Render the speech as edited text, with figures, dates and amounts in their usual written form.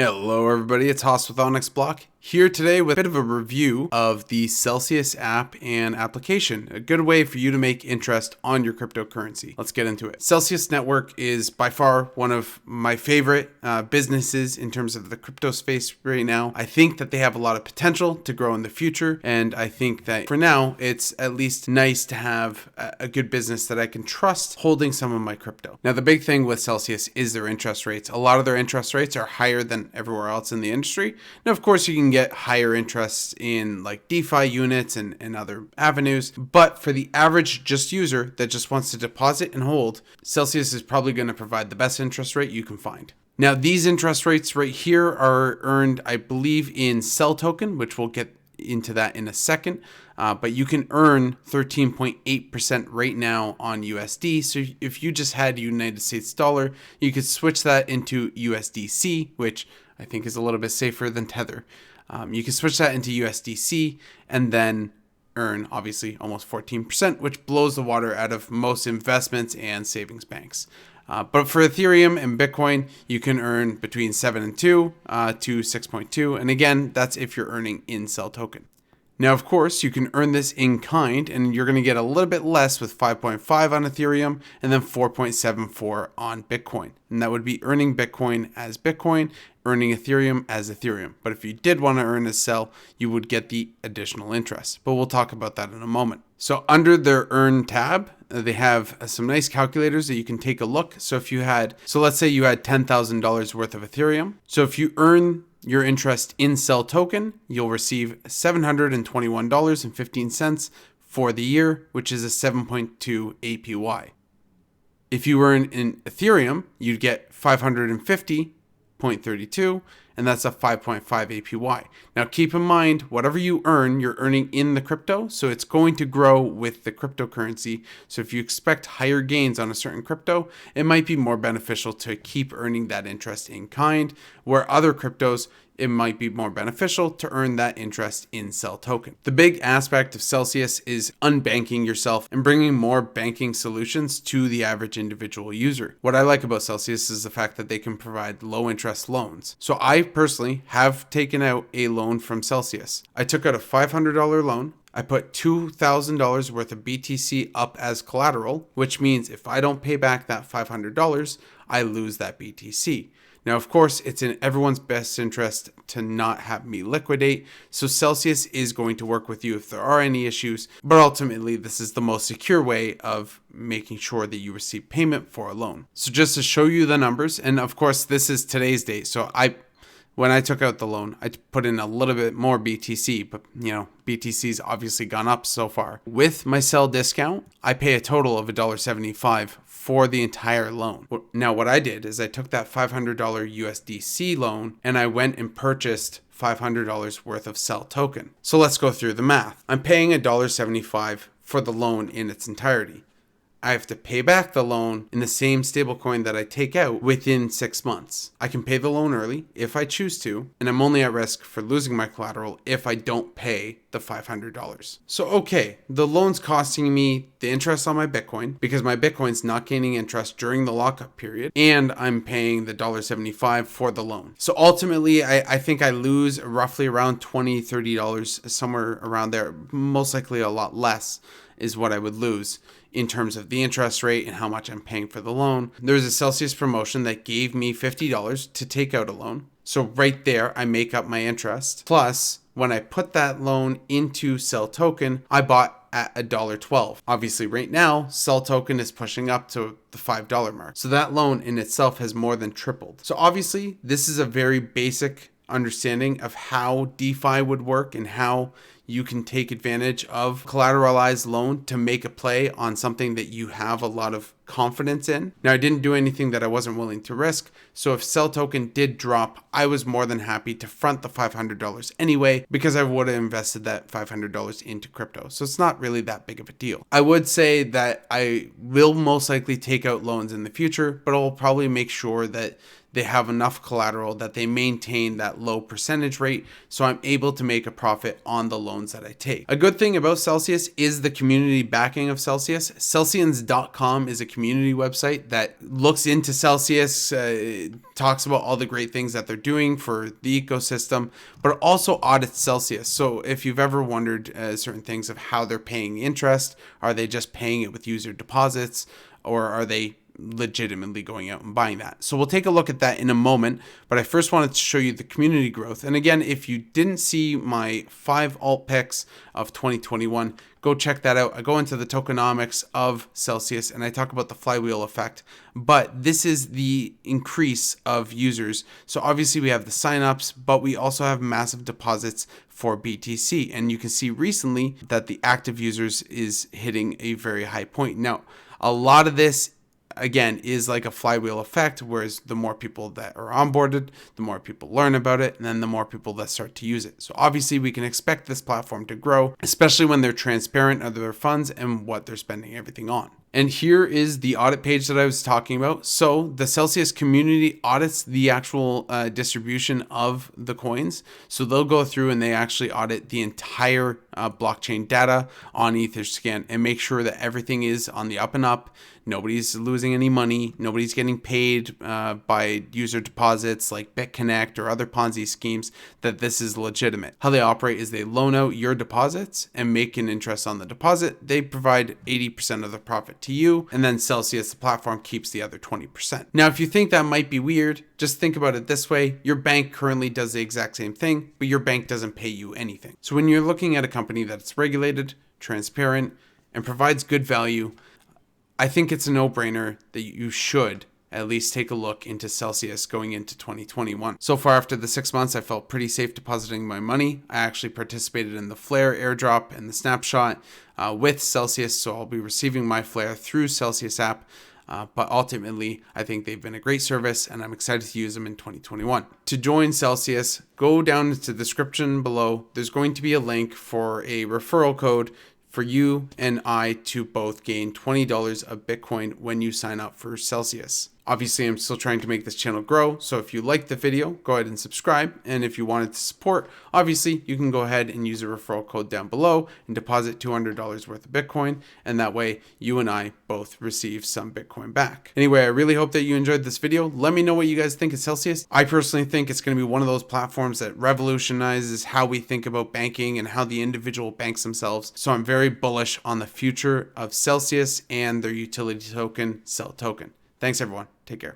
Hello everybody, it's Haas with Onyx Block, here today with a bit of a review of the Celsius app and application, a good way for you to make interest on your cryptocurrency. Let's get into it. Celsius Network is by far one of my favorite businesses in terms of the crypto space right now. I think that they have a lot of potential to grow in the future, and I think that for now, it's at least nice to have a good business that I can trust holding some of my crypto. Now, the big thing with Celsius is their interest rates. A lot of their interest rates are higher than everywhere else in the industry. Now, of course, you can get higher interest in like DeFi units and other avenues, but for the average just user that just wants to deposit and hold, Celsius is probably going to provide the best interest rate you can find. Now, these interest rates right here are earned, I believe, in CEL token, which we'll get into that in a second, but you can earn 13.8% right now on USD. So if you just had United States dollar, you could switch that into USDC, which I think is a little bit safer than Tether. You can switch that into USDC and then earn obviously almost 14%, which blows the water out of most investments and savings banks. But for Ethereum and Bitcoin, you can earn between 7 and 2 to 6.2. And again, that's if you're earning in CEL token. Now, of course, you can earn this in kind, and you're going to get a little bit less with 5.5 on Ethereum and then 4.74 on Bitcoin. And that would be earning Bitcoin as Bitcoin, earning Ethereum as Ethereum. But if you did want to earn as CEL, you would get the additional interest. But we'll talk about that in a moment. So under their Earn tab, they have some nice calculators that you can take a look. So let's say you had $10,000 worth of Ethereum. So if you earn your interest in CEL token, you'll receive $721.15 for the year, which is a 7.2 APY. If you earn in Ethereum, you'd get 550.32, and that's a 5.5 APY. Now keep in mind, whatever you earn, you're earning in the crypto, so it's going to grow with the cryptocurrency. So if you expect higher gains on a certain crypto, it might be more beneficial to keep earning that interest in kind, where other cryptos, it might be more beneficial to earn that interest in CEL token. The big aspect of Celsius is unbanking yourself and bringing more banking solutions to the average individual user. What I like about Celsius is the fact that they can provide low interest loans. So I personally have taken out a loan from Celsius. I took out a $500 loan. I put $2,000 worth of BTC up as collateral, which means if I don't pay back that $500, I lose that BTC. Now, of course, it's in everyone's best interest to not have me liquidate, so Celsius is going to work with you if there are any issues, but ultimately, this is the most secure way of making sure that you receive payment for a loan. So just to show you the numbers, and of course, this is today's date, so when I took out the loan, I put in a little bit more BTC, but BTC's obviously gone up so far. With my CEL discount, I pay a total of $1.75 for the entire loan. Now, what I did is I took that $500 USDC loan and I went and purchased $500 worth of CEL token. So let's go through the math. I'm paying $1.75 for the loan in its entirety. I have to pay back the loan in the same stablecoin that I take out within 6 months. I can pay the loan early if I choose to, and I'm only at risk for losing my collateral if I don't pay the $500. So okay, the loan's costing me the interest on my Bitcoin because my Bitcoin's not gaining interest during the lockup period, and I'm paying the $1.75 for the loan. So ultimately, I think I lose roughly around $20, $30, somewhere around there, most likely a lot less is what I would lose in terms of the interest rate and how much I'm paying for the loan. There's a Celsius promotion that gave me $50 to take out a loan. So right there, I make up my interest. Plus, when I put that loan into CEL token, I bought at $1.12. Obviously, right now, CEL token is pushing up to the $5 mark. So that loan in itself has more than tripled. So obviously, this is a very basic understanding of how DeFi would work and how you can take advantage of collateralized loan to make a play on something that you have a lot of confidence in. Now, I didn't do anything that I wasn't willing to risk. So if CEL token did drop, I was more than happy to front the $500 anyway, because I would have invested that $500 into crypto. So it's not really that big of a deal. I would say that I will most likely take out loans in the future, but I'll probably make sure that they have enough collateral that they maintain that low percentage rate, so I'm able to make a profit on the loan loans that I take. A good thing about Celsius is the community backing of Celsius. Celsius.com is a community website that looks into Celsius, talks about all the great things that they're doing for the ecosystem, but also audits Celsius. So if you've ever wondered certain things of how they're paying interest, are they just paying it with user deposits, or are they legitimately going out and buying that? So we'll take a look at that in a moment, but I first wanted to show you the community growth. And again, if you didn't see my 5 alt picks of 2021, go check that out. I go into the tokenomics of Celsius and I talk about the flywheel effect, but this is the increase of users. So obviously we have the signups, but we also have massive deposits for BTC. And you can see recently that the active users is hitting a very high point. Now, a lot of this again is like a flywheel effect, whereas the more people that are onboarded, the more people learn about it, and then the more people that start to use it. So obviously we can expect this platform to grow, especially when they're transparent of their funds and what they're spending everything on. And here is the audit page that I was talking about. So the Celsius community audits the actual distribution of the coins. So they'll go through and they actually audit the entire blockchain data on Etherscan and make sure that everything is on the up and up. Nobody's losing any money. Nobody's getting paid by user deposits like BitConnect or other Ponzi schemes, that this is legitimate. How they operate is they loan out your deposits and make an interest on the deposit. They provide 80% of the profit to you, and then Celsius, the platform, keeps the other 20%. Now, if you think that might be weird, just think about it this way. Your bank currently does the exact same thing, but your bank doesn't pay you anything. So when you're looking at a company that's regulated, transparent, and provides good value, I think it's a no-brainer that you should at least take a look into Celsius going into 2021. So far after the 6 months, I felt pretty safe depositing my money. I actually participated in the Flare airdrop and the snapshot with Celsius, so I'll be receiving my Flare through Celsius app. But ultimately, I think they've been a great service and I'm excited to use them in 2021. To join Celsius, go down into the description below. There's going to be a link for a referral code for you and I to both gain $20 of Bitcoin when you sign up for Celsius. Obviously, I'm still trying to make this channel grow, so if you liked the video, go ahead and subscribe. And if you wanted to support, obviously, you can go ahead and use a referral code down below and deposit $200 worth of Bitcoin, and that way you and I both receive some Bitcoin back. Anyway, I really hope that you enjoyed this video. Let me know what you guys think of Celsius. I personally think it's going to be one of those platforms that revolutionizes how we think about banking and how the individual banks themselves. So I'm very bullish on the future of Celsius and their utility token, CEL token. Thanks, everyone. Take care.